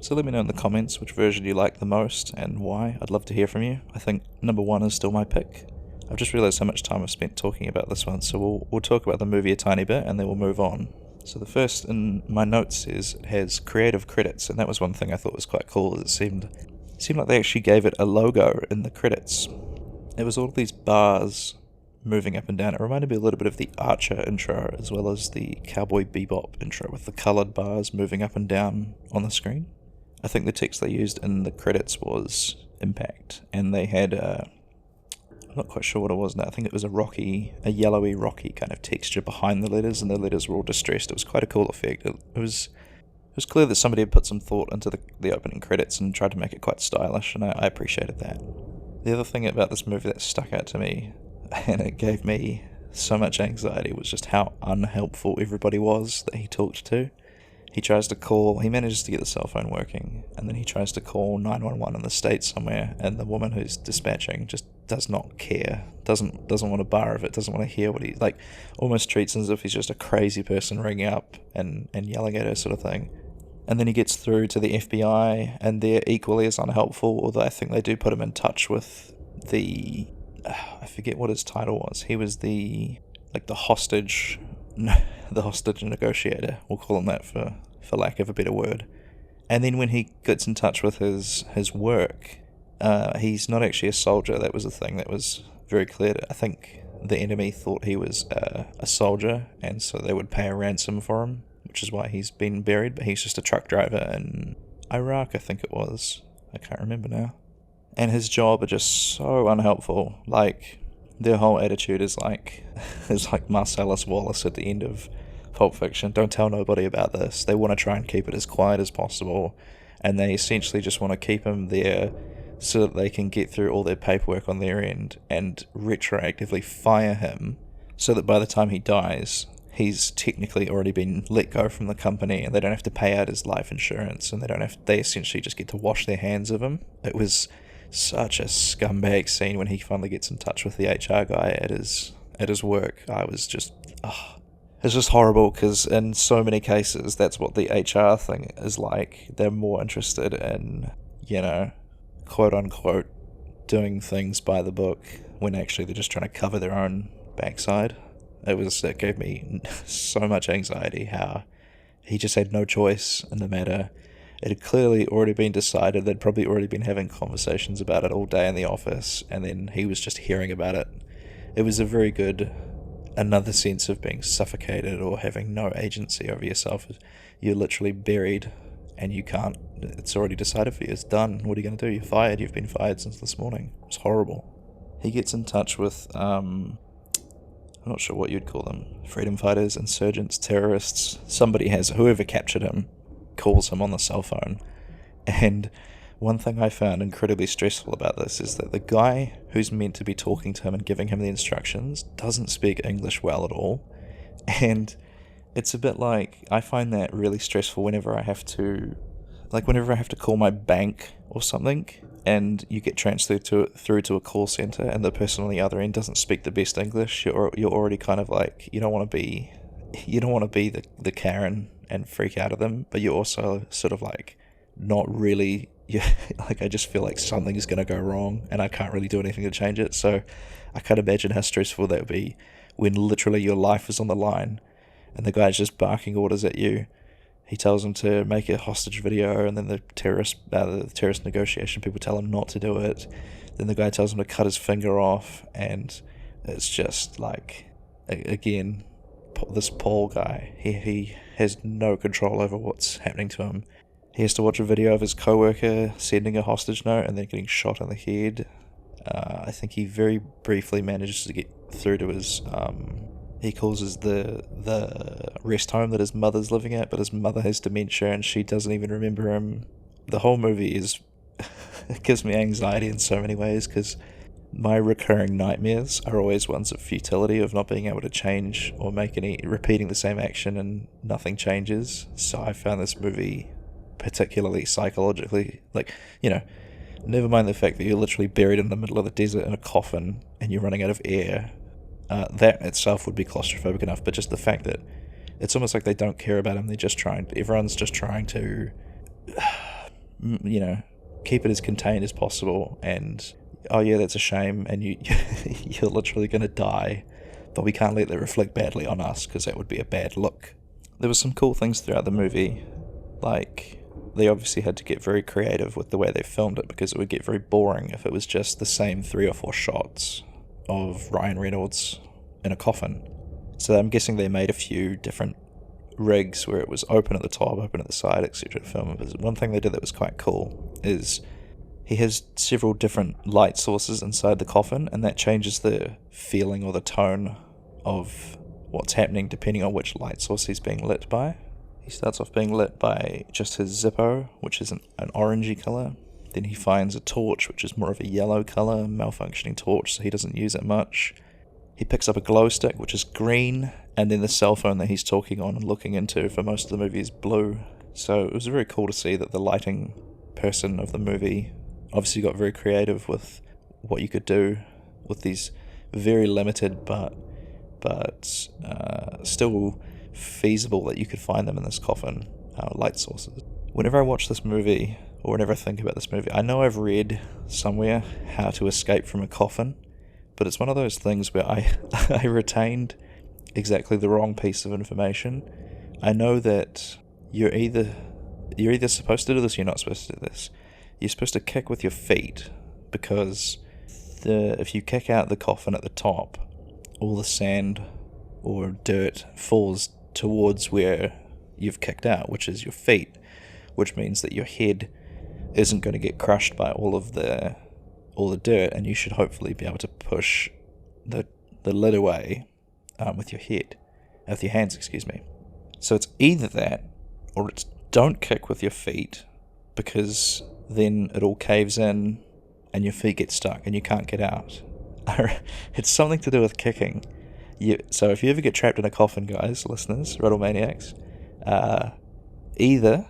So let me know in the comments which version you like the most and why. I'd love to hear from you. I think number 1 is still my pick. I've just realised how much time I've spent talking about this one, so we'll talk about the movie a tiny bit and then we'll move on. So the first in my notes is it has creative credits, and that was one thing I thought was quite cool. It seemed like they actually gave it a logo in the credits. It was all of these bars moving up and down. It reminded me a little bit of the Archer intro as well as the Cowboy Bebop intro with the coloured bars moving up and down on the screen. I think the text they used in the credits was Impact, and they had I'm not quite sure what it was now. I think it was a yellowy rocky kind of texture behind the letters, and the letters were all distressed. It was quite a cool effect. It was clear that somebody had put some thought into the opening credits and tried to make it quite stylish, and I appreciated that. The other thing about this movie that stuck out to me, and it gave me so much anxiety, was just how unhelpful everybody was that he talked to. He manages to get the cell phone working, and then he tries to call 911 in the States somewhere, and the woman who's dispatching just does not care, doesn't want a bar of it, doesn't want to hear what he, like, almost treats him as if he's just a crazy person ringing up and yelling at her sort of thing. And then he gets through to the FBI, and they're equally as unhelpful, although I think they do put him in touch with the, I forget what his title was. He was the hostage negotiator. We'll call him that for lack of a better word. And then when he gets in touch with his work, he's not actually a soldier. That was a thing that was very clear. I think the enemy thought he was a soldier, and so they would pay a ransom for him, which is why he's been buried, but he's just a truck driver in Iraq, I think it was. I can't remember now. And his job are just so unhelpful. Like, their whole attitude is like Marcellus Wallace at the end of Pulp Fiction. Don't tell nobody about this. They want to try and keep it as quiet as possible, and they essentially just want to keep him there so that they can get through all their paperwork on their end and retroactively fire him, so that by the time he dies, he's technically already been let go from the company, and they don't have to pay out his life insurance, and they essentially just get to wash their hands of him. It was such a scumbag scene when he finally gets in touch with the HR guy at his work. I was just, it's just horrible, because in so many cases that's what the HR thing is like. They're more interested in, quote unquote, doing things by the book, when actually they're just trying to cover their own backside. It gave me so much anxiety how he just had no choice in the matter. It had clearly already been decided. They'd probably already been having conversations about it all day in the office, and then he was just hearing about it. It was a very good, another sense of being suffocated or having no agency over yourself. You're literally buried, and you can't, it's already decided for you. It's done. What are you going to do? You're fired. You've been fired since this morning. It's horrible. He gets in touch with, I'm not sure what you'd call them, freedom fighters, insurgents, terrorists. Whoever captured him calls him on the cell phone. And one thing I found incredibly stressful about this is that the guy who's meant to be talking to him and giving him the instructions doesn't speak English well at all. And it's a bit like, I find that really stressful whenever I have to call my bank or something, and you get transferred through to a call center, and the person on the other end doesn't speak the best English. You're already kind of like, you don't want to be the Karen and freak out at them, but you're also sort of like not really. Like, I just feel like something's going to go wrong, and I can't really do anything to change it. So I can't imagine how stressful that would be when literally your life is on the line, and the guy's just barking orders at you. He tells him to make a hostage video, and then the terrorist negotiation people tell him not to do it. Then the guy tells him to cut his finger off, and it's just like, again, this Paul guy, he has no control over what's happening to him. He has to watch a video of his coworker sending a hostage note and then getting shot in the head. I think he very briefly manages to get through to his, he calls his the rest home that his mother's living at, but his mother has dementia and she doesn't even remember him. The whole movie it gives me anxiety in so many ways, because my recurring nightmares are always ones of futility, of not being able to change or repeating the same action and nothing changes. So I found this movie particularly psychologically, never mind the fact that you're literally buried in the middle of the desert in a coffin and you're running out of air. That itself would be claustrophobic enough, but just the fact that it's almost like they don't care about him. Everyone's just trying to, keep it as contained as possible. And, oh yeah, that's a shame, and you're literally going to die, but we can't let that reflect badly on us, because that would be a bad look. There were some cool things throughout the movie, like, they obviously had to get very creative with the way they filmed it, because it would get very boring if it was just the same 3 or 4 shots of Ryan Reynolds in a coffin. So I'm guessing they made a few different rigs where it was open at the top, open at the side, etc. to film it. But one thing they did that was quite cool is he has several different light sources inside the coffin, and that changes the feeling or the tone of what's happening depending on which light source he's being lit by. He starts off being lit by just his Zippo, which is an orangey colour. Then he finds a torch, which is more of a yellow colour, malfunctioning torch, so he doesn't use it much. He picks up a glow stick, which is green, and then the cell phone that he's talking on and looking into for most of the movie is blue. So it was very cool to see that the lighting person of the movie obviously got very creative with what you could do with these very limited but still feasible that you could find them in this coffin light sources. Whenever I watch this movie, or whenever I think about this movie, I know I've read somewhere how to escape from a coffin, but it's one of those things where I retained exactly the wrong piece of information. I know that you're either supposed to do this or you're not supposed to do this. You're supposed to kick with your feet, because if you kick out the coffin at the top, all the sand or dirt falls towards where you've kicked out, which is your feet, which means that your head isn't going to get crushed by all the dirt, and you should hopefully be able to push the lid away with your hands, excuse me. So it's either that, or it's don't kick with your feet, because then it all caves in and your feet get stuck and you can't get out. It's something to do with kicking. So if you ever get trapped in a coffin, guys, listeners, Riddle Maniacs, either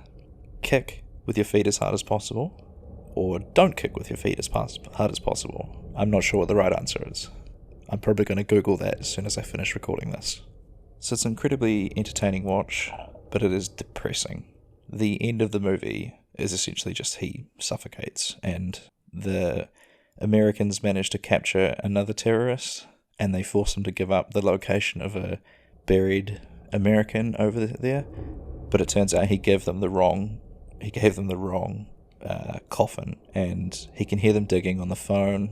kick with your feet as hard as possible, or don't kick with your feet as hard as possible. I'm not sure what the right answer is. I'm probably going to Google that as soon as I finish recording this. So it's an incredibly entertaining watch, but it is depressing. The end of the movie is essentially just he suffocates, and the Americans manage to capture another terrorist, and they force him to give up the location of a buried American over there. But it turns out he gave them the wrong coffin, and he can hear them digging on the phone.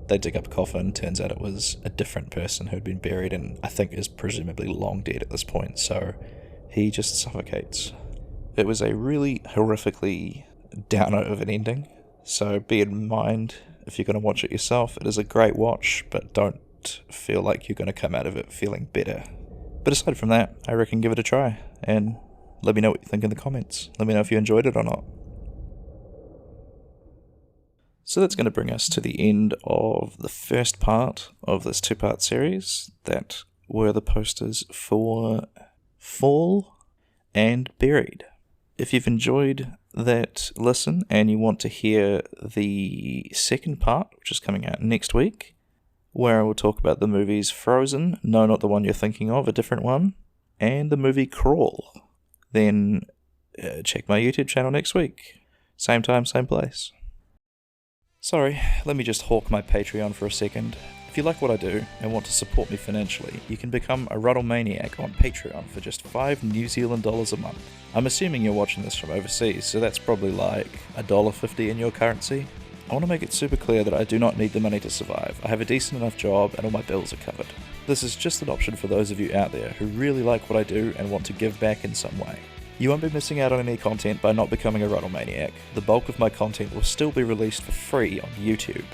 They dig up a coffin. Turns out it was a different person who had been buried, and I think is presumably long dead at this point. So he just suffocates. It was a really horrifically downer of an ending. So be in mind if you're going to watch it yourself. It is a great watch, but don't feel like you're going to come out of it feeling better. But aside from that, I reckon give it a try, and let me know what you think in the comments. Let me know if you enjoyed it or not. So that's going to bring us to the end of the first part of this two-part series. That were the posters for Fall and Buried. If you've enjoyed that listen and you want to hear the second part, which is coming out next week, where I will talk about the movies Frozen, no, not the one you're thinking of, a different one, and the movie Crawl, then check my YouTube channel next week. Same time, same place. Sorry, let me just hawk my Patreon for a second. If you like what I do and want to support me financially, you can become a Ruddle Maniac on Patreon for just $5 New Zealand dollars a month. I'm assuming you're watching this from overseas, so that's probably like $1.50 in your currency. I want to make it super clear that I do not need the money to survive. I have a decent enough job and all my bills are covered. This is just an option for those of you out there who really like what I do and want to give back in some way. You won't be missing out on any content by not becoming a Ruddle Maniac. The bulk of my content will still be released for free on YouTube.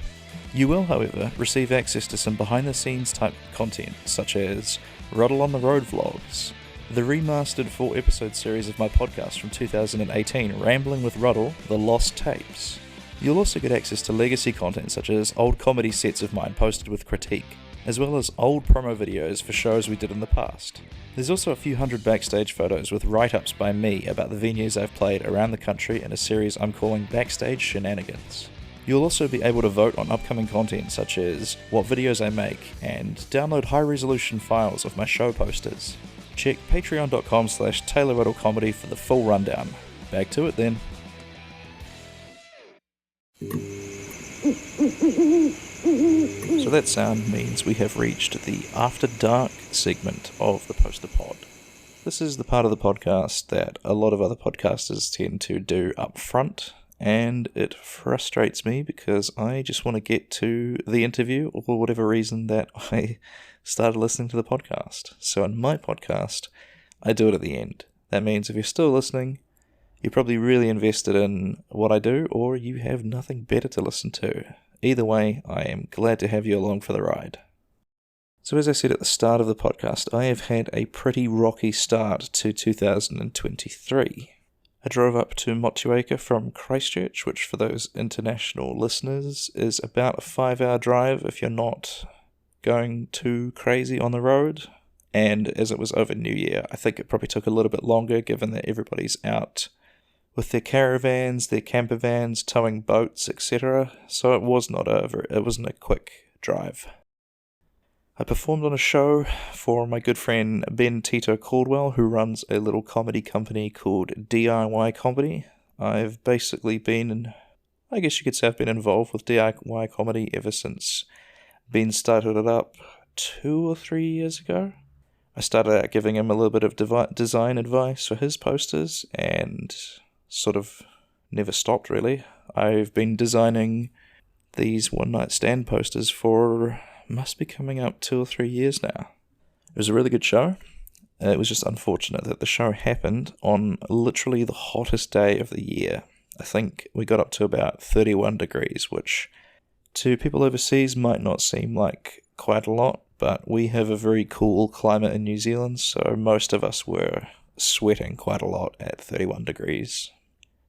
You will, however, receive access to some behind-the-scenes type content, such as Ruddle on the Road vlogs, the remastered 4-episode series of my podcast from 2018, Rambling with Ruddle, The Lost Tapes. You'll also get access to legacy content such as old comedy sets of mine posted with critique, as well as old promo videos for shows we did in the past. There's also a few hundred backstage photos with write-ups by me about the venues I've played around the country in a series I'm calling Backstage Shenanigans. You'll also be able to vote on upcoming content such as what videos I make and download high-resolution files of my show posters. Check patreon.com/TaylorRuddleComedy for the full rundown. Back to it then. So that sound means we have reached the After Dark segment of the Poster Pod. This is the part of the podcast that a lot of other podcasters tend to do up front, and it frustrates me because I just want to get to the interview or for whatever reason that I started listening to the podcast. So in my podcast, I do it at the end. That means if you're still listening, you're probably really invested in what I do, or you have nothing better to listen to. Either way, I am glad to have you along for the ride. So as I said at the start of the podcast, I have had a pretty rocky start to 2023. I drove up to Motueka from Christchurch, which for those international listeners is about a 5-hour drive if you're not going too crazy on the road. And as it was over New Year, I think it probably took a little bit longer given that everybody's out with their caravans, their camper vans, towing boats, etc. So it wasn't a quick drive. I performed on a show for my good friend Ben Tito Caldwell, who runs a little comedy company called DIY Comedy. I've basically I guess you could say I've been involved with DIY Comedy ever since Ben started it up 2 or 3 years ago. I started out giving him a little bit of design advice for his posters, and sort of never stopped really. I've been designing these one-night stand posters for must be coming up 2 or 3 years now. It was a really good show. It was just unfortunate that the show happened on literally the hottest day of the year. I think we got up to about 31 degrees, which to people overseas might not seem like quite a lot, but we have a very cool climate in New Zealand, so most of us were sweating quite a lot at 31 degrees.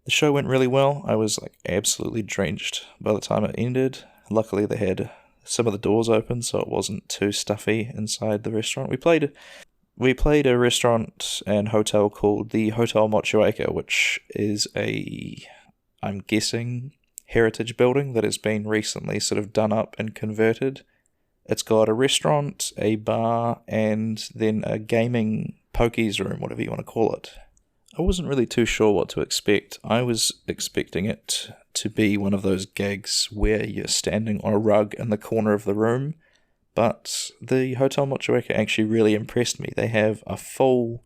The show went really well. I was absolutely drenched by the time it ended. Luckily they had some of the doors open so it wasn't too stuffy inside the restaurant. We played a restaurant and hotel called the Hotel Motueka, which is I'm guessing, heritage building that has been recently sort of done up and converted. It's got a restaurant, a bar, and then a gaming pokies room, whatever you want to call it. I wasn't really too sure what to expect. I was expecting it to be one of those gigs where you're standing on a rug in the corner of the room, but the Hotel Motueka actually really impressed me. They have a full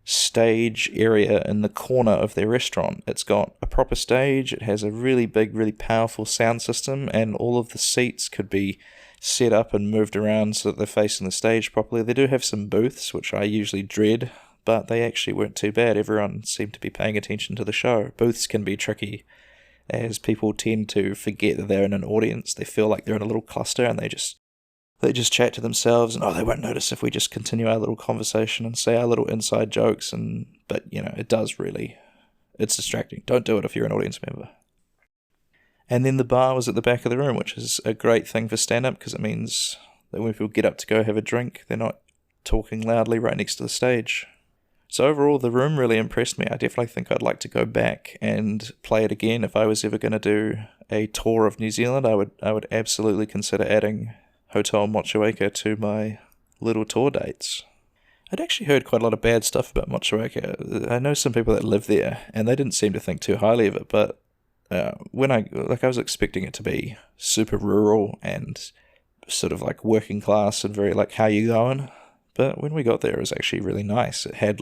stage area in the corner of their restaurant. It's got a proper stage, it has a really big, really powerful sound system, and all of the seats could be set up and moved around so that they're facing the stage properly. They do have some booths, which I usually dread, but they actually weren't too bad. Everyone seemed to be paying attention to the show. Booths can be tricky, as people tend to forget that they're in an audience. They feel like they're in a little cluster, and they just chat to themselves, and they won't notice if we just continue our little conversation and say our little inside jokes. But it's distracting. Don't do it if you're an audience member. And then the bar was at the back of the room, which is a great thing for stand-up, because it means that when people get up to go have a drink, they're not talking loudly right next to the stage. So overall, the room really impressed me. I definitely think I'd like to go back and play it again. If I was ever going to do a tour of New Zealand, I would absolutely consider adding Hotel Motueka to my little tour dates. I'd actually heard quite a lot of bad stuff about Motueka. I know some people that live there, and they didn't seem to think too highly of it, but I was expecting it to be super rural and sort of like working class and very like, how you going? But when we got there, it was actually really nice. It had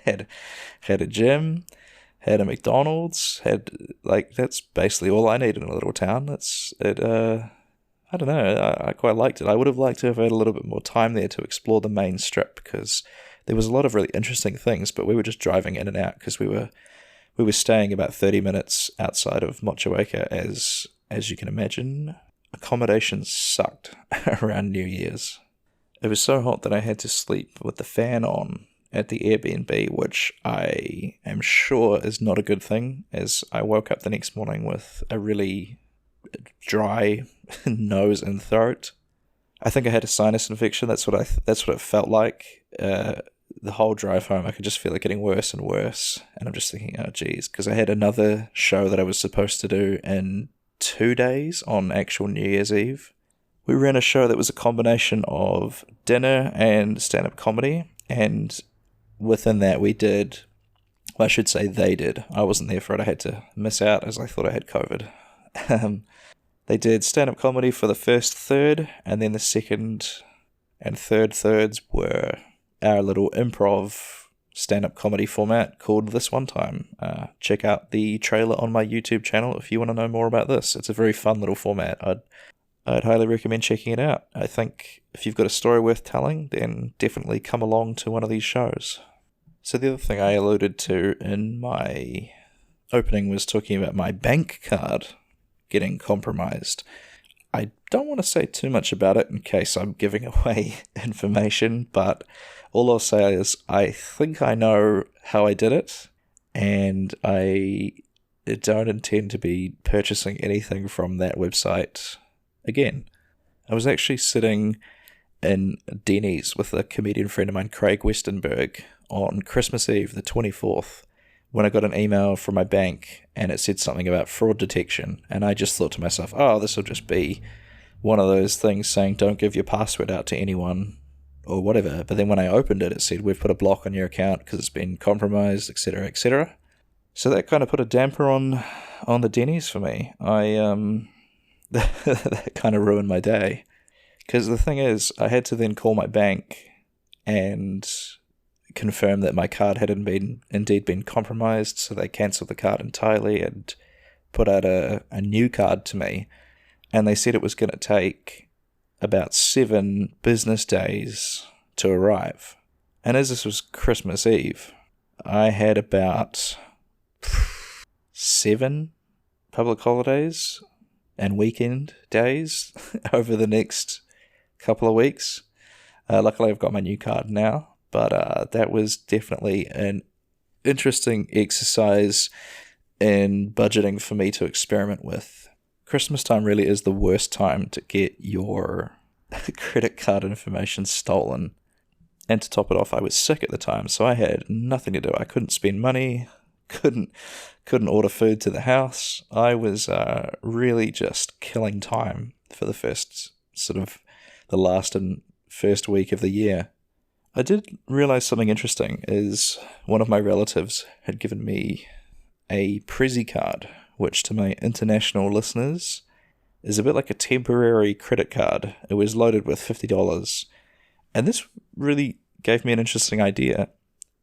had a gym, had a McDonald's, that's basically all I need in a little town. I don't know, I quite liked it. I would have liked to have had a little bit more time there to explore the main strip, because there was a lot of really interesting things, but we were just driving in and out because we were staying about 30 minutes outside of Motueka. As you can imagine, accommodations sucked around New Year's. It was so hot that I had to sleep with the fan on at the Airbnb, which I am sure is not a good thing, as I woke up the next morning with a really dry nose and throat. I think I had a sinus infection. That's what it felt like. The whole drive home, I could just feel it getting worse and worse. And I'm just thinking, oh geez, because I had another show that I was supposed to do in 2 days on actual New Year's Eve. We ran a show that was a combination of dinner and stand-up comedy, and within that they did. I wasn't there for it. I had to miss out as I thought I had COVID. They did stand-up comedy for the first third, and then the second and third thirds were our little improv stand-up comedy format called This One Time. Check out the trailer on my YouTube channel if you want to know more about this. It's a very fun little format. I'd highly recommend checking it out. I think if you've got a story worth telling, then definitely come along to one of these shows. So the other thing I alluded to in my opening was talking about my bank card getting compromised. I don't want to say too much about it in case I'm giving away information, but all I'll say is I think I know how I did it, and I don't intend to be purchasing anything from that website again. I was actually sitting in Denny's with a comedian friend of mine, Craig Westenberg, on Christmas Eve, the 24th, when I got an email from my bank and it said something about fraud detection. And I just thought to myself, this will just be one of those things saying don't give your password out to anyone or whatever. But then when I opened it, it said we've put a block on your account because it's been compromised, etc., etc. So that kind of put a damper on the Denny's for me. That kind of ruined my day. Because the thing is, I had to then call my bank and confirm that my card had indeed been compromised, so they cancelled the card entirely and put out a new card to me. And they said it was going to take about 7 business days to arrive. And as this was Christmas Eve, I had about 7 public holidays and weekend days over the next couple of weeks. Luckily, I've got my new card now, but that was definitely an interesting exercise in budgeting for me to experiment with. Christmas time really is the worst time to get your credit card information stolen. And to top it off, I was sick at the time, so I had nothing to do. I couldn't spend money, couldn't order food to the house. I was really just killing time for the last and first week of the year. I did realize something interesting is one of my relatives had given me a Prezi card, which to my international listeners is a bit like a temporary credit card. It was loaded with $50. And this really gave me an interesting idea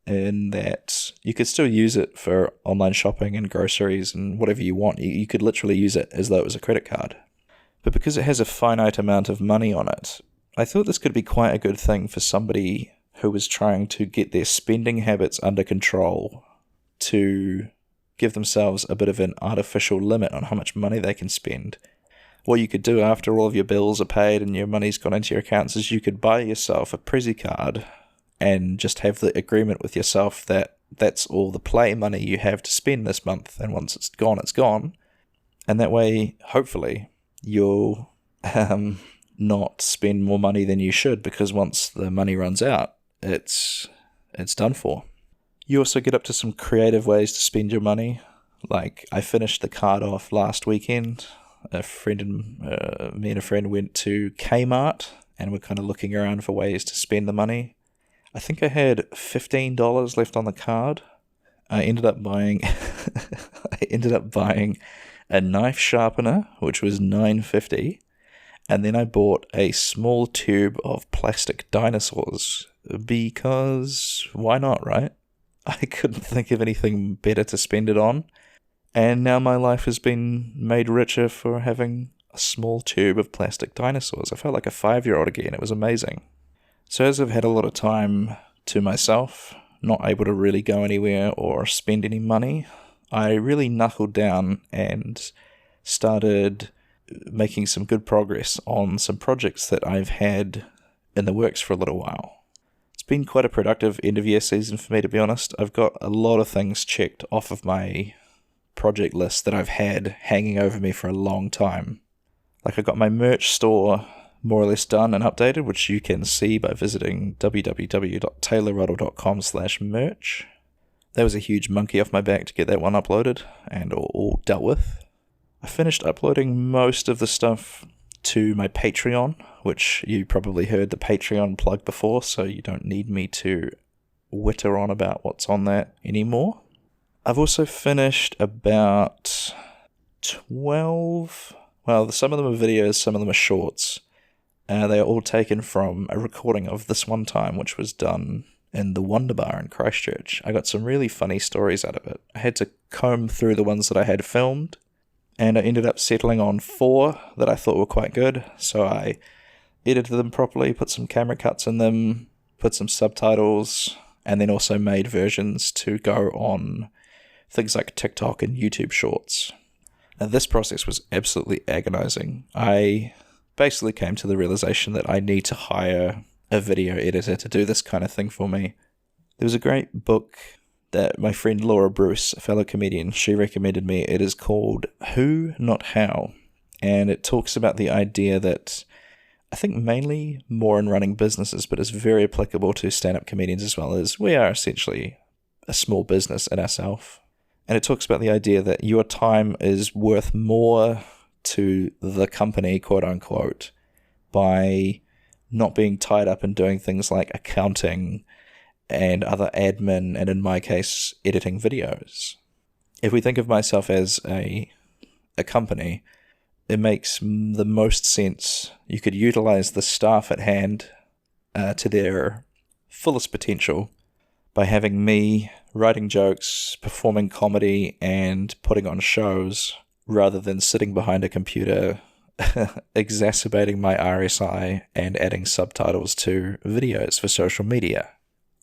in that you could still use it for online shopping and groceries and whatever you want. You could literally use it as though it was a credit card. But because it has a finite amount of money on it, I thought this could be quite a good thing for somebody who was trying to get their spending habits under control, to give themselves a bit of an artificial limit on how much money they can spend. What you could do after all of your bills are paid and your money's gone into your accounts is you could buy yourself a Prezi card and just have the agreement with yourself that that's all the play money you have to spend this month, and once it's gone, it's gone. And that way, hopefully, you'll not spend more money than you should, because once the money runs out, it's done for. You also get up to some creative ways to spend your money. Like, I finished the card off last weekend. Me and a friend went to Kmart, and we're kind of looking around for ways to spend the money. I think I had $15 left on the card. I ended up buying a knife sharpener, which was $9.50, and then I bought a small tube of plastic dinosaurs, because why not, right? I couldn't think of anything better to spend it on, and now my life has been made richer for having a small tube of plastic dinosaurs. I felt like a 5-year-old again. It was amazing. So as I've had a lot of time to myself, not able to really go anywhere or spend any money, I really knuckled down and started making some good progress on some projects that I've had in the works for a little while. It's been quite a productive end of year season for me, to be honest. I've got a lot of things checked off of my project list that I've had hanging over me for a long time. Like, I got my merch store more or less done and updated, which you can see by visiting www.taylorruddle.com/merch. That was a huge monkey off my back to get that one uploaded and all dealt with. I finished uploading most of the stuff to my Patreon, which you probably heard the Patreon plug before, so you don't need me to witter on about what's on that anymore. I've also finished about 12... Well, some of them are videos, some of them are shorts. They are all taken from a recording of This One Time, which was done in the Wonder Bar in Christchurch. I got some really funny stories out of it. I had to comb through the ones that I had filmed, and I ended up settling on 4 that I thought were quite good. So I edited them properly, put some camera cuts in them, put some subtitles, and then also made versions to go on things like TikTok and YouTube Shorts. Now, this process was absolutely agonizing. I basically came to the realization that I need to hire a video editor to do this kind of thing for me. There was a great book that my friend Laura Bruce, a fellow comedian, she recommended me. It is called Who, Not How, and it talks about the idea that I think mainly more in running businesses, but it's very applicable to stand-up comedians as well, as we are essentially a small business in ourselves. And it talks about the idea that your time is worth more to the company, quote unquote, by not being tied up in doing things like accounting and other admin, and in my case, editing videos. If we think of myself as a company, it makes the most sense. You could utilize the staff at hand to their fullest potential by having me writing jokes, performing comedy, and putting on shows, rather than sitting behind a computer exacerbating my RSI and adding subtitles to videos for social media.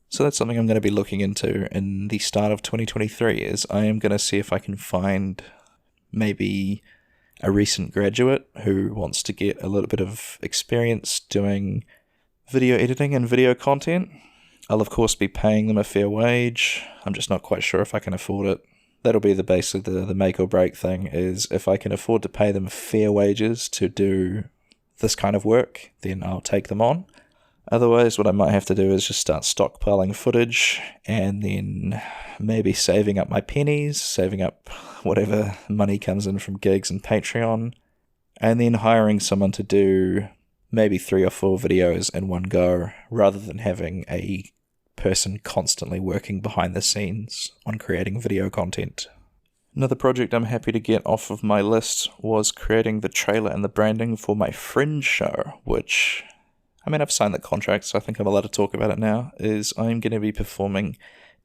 So that's something I'm going to be looking into in the start of 2023, is I am going to see if I can find maybe a recent graduate who wants to get a little bit of experience doing video editing and video content. I'll of course be paying them a fair wage. I'm just not quite sure if I can afford it that'll be basically the make or break thing, is if I can afford to pay them fair wages to do this kind of work, then I'll take them on. Otherwise, what I might have to do is just start stockpiling footage and then maybe saving up my pennies, saving up whatever money comes in from gigs and Patreon, and then hiring someone to do maybe 3 or 4 videos in one go, rather than having a person constantly working behind the scenes on creating video content. Another project I'm happy to get off of my list was creating the trailer and the branding for my Fringe show, which, I've signed the contract, so I think I'm allowed to talk about it now, is I'm going to be performing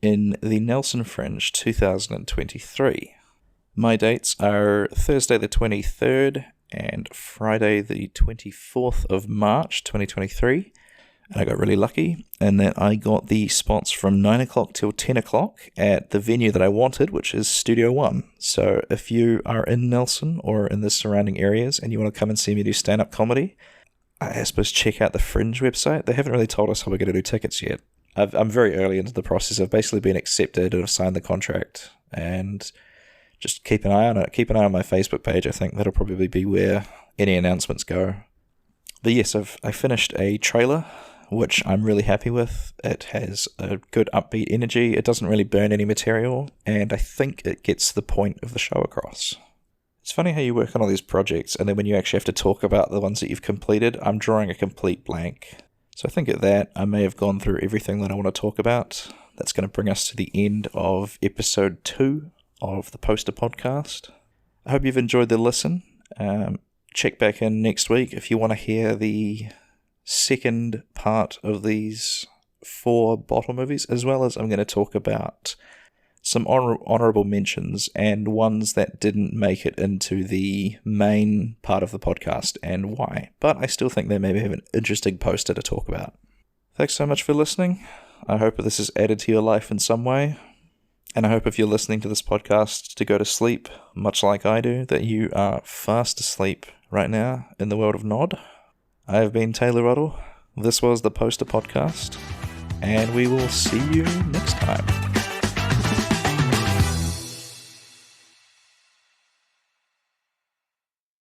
in the Nelson Fringe 2023. My dates are Thursday the 23rd and Friday the 24th of March 2023. And I got really lucky in that I got the spots from 9 o'clock till 10 o'clock at the venue that I wanted, which is Studio One. So if you are in Nelson or in the surrounding areas and you want to come and see me do stand-up comedy, I suppose check out the Fringe website. They haven't really told us how we're going to do tickets yet. I'm very early into the process. I've basically been accepted and I've signed the contract. And just keep an eye on it. Keep an eye on my Facebook page. I think that'll probably be where any announcements go. But yes, I finished a trailer, which I'm really happy with. It has a good upbeat energy. It doesn't really burn any material, and I think it gets the point of the show across. It's funny how you work on all these projects, and then when you actually have to talk about the ones that you've completed, I'm drawing a complete blank. So I think at that, I may have gone through everything that I want to talk about. That's going to bring us to the end of episode 2 of the Poster Podcast. I hope you've enjoyed the listen. Check back in next week if you want to hear the second part of these 4 bottle movies, as well as I'm going to talk about some honorable mentions and ones that didn't make it into the main part of the podcast and why. But I still think they maybe have an interesting poster to talk about. Thanks so much for listening. I hope this has added to your life in some way. And I hope if you're listening to this podcast to go to sleep, much like I do, that you are fast asleep right now in the world of Nod. I have been Taylor Ruddle. This was the Poster Podcast, and we will see you next time.